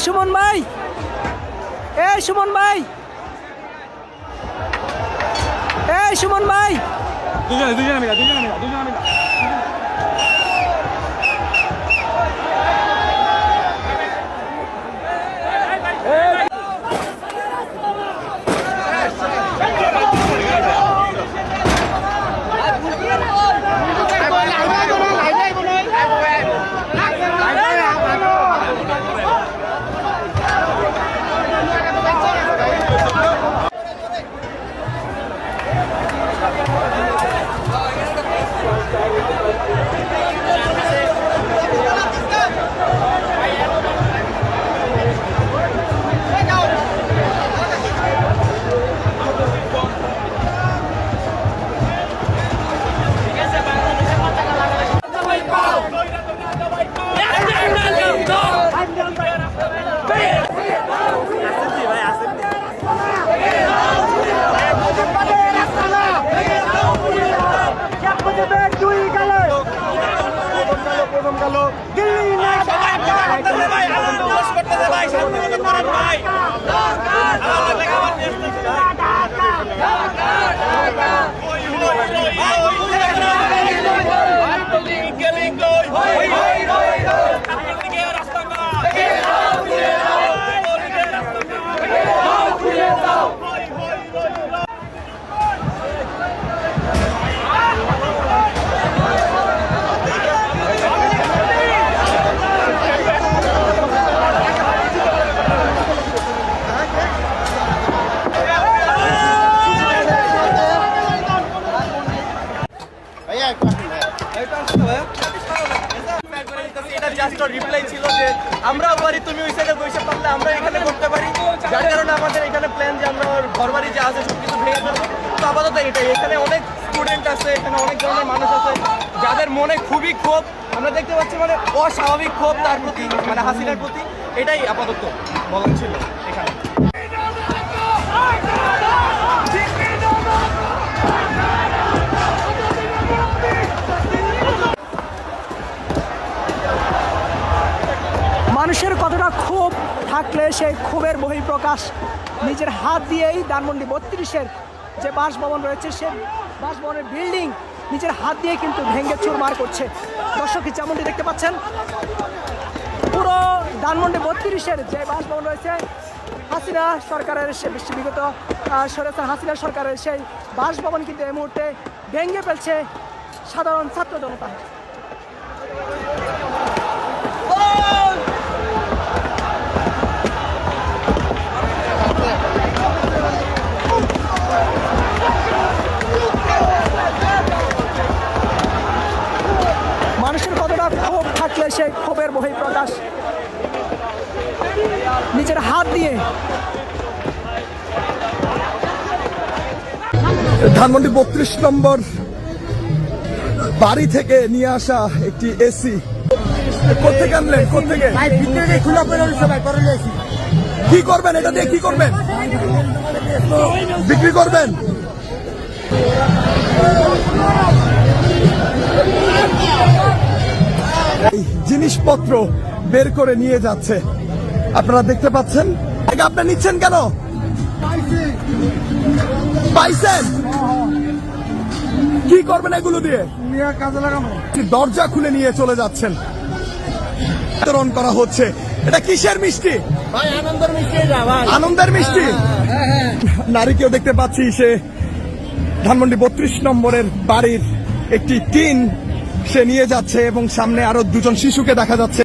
সুমন ভাই, সুমন ভাই, সুমন ভাই, দুজনে মিলা রিপ্লাই ছিল যে আমরাও পারি, তুমি ওই সাইডে বসে পারলে আমরা এখানে করতে পারি, যার কারণে আমাদের এখানে প্ল্যান যে আমরা ঘর বাড়ি যা আছে সবকিছু ভেঙে ফেলবো। তো আপাতত এটাই, এখানে অনেক স্টুডেন্ট আছে, এখানে অনেক ধরনের মানুষ আছে যাদের মনে খুবই ক্ষোভ আমরা দেখতে পাচ্ছি, মানে অস্বাভাবিক ক্ষোভ তার প্রতি, মানে হাসিনার প্রতি। এটাই আপাতত বলার ছিল এখানে। মানুষের কতটা ক্ষোভ থাকলে সেই ক্ষোভের বহিঃপ্রকাশ নিজের হাত দিয়েই ধানমন্ডি 32-এর যে বাসভবন রয়েছে সে বাসভবনের বিল্ডিং নিজের হাত দিয়ে কিন্তু ভেঙে চুরমার করছে। দর্শক যেমনটি দেখতে পাচ্ছেন, পুরো ধানমন্ডি 32-এর যে বাসভবন রয়েছে হাসিনা সরকারের, বিগত হাসিনা সরকারের সেই বাসভবন কিন্তু এই মুহূর্তে ভেঙে ফেলছে সাধারণ ছাত্র জনতা। মানুষের কতটা ক্ষোভ থাকলে সেই ক্ষোভের বহিঃপ্রকাশ নিজের হাত দিয়ে। ধানমন্ডি 32 নম্বর বাড়ি থেকে নিয়ে আসা একটি এসি কোথেকে আনলেন? কোথেকে? কি করবেন এটা দিয়ে? কি করবেন? বিক্রি করবেন? জিনিসপত্র বের করে নিয়ে যাচ্ছে, আপনারা দেখতে পাচ্ছেন। আপনি নিচ্ছেন কেন? পাইছেন? কি করবেন এগুলো দিয়ে? কাজে লাগাবো। দরজা খুলে নিয়ে চলে যাচ্ছেন, বিতরণ করা হচ্ছে। এটা কিসের মিষ্টি? আনন্দের মিষ্টি। আনন্দের মিষ্টি। নারীকেও দেখতে পাচ্ছি, সে ধানমন্ডি 32 নম্বরের বাড়ির একটি টিন সে নিয়ে যাচ্ছে এবং সামনে আরো দুজন শিশুকে দেখা যাচ্ছে।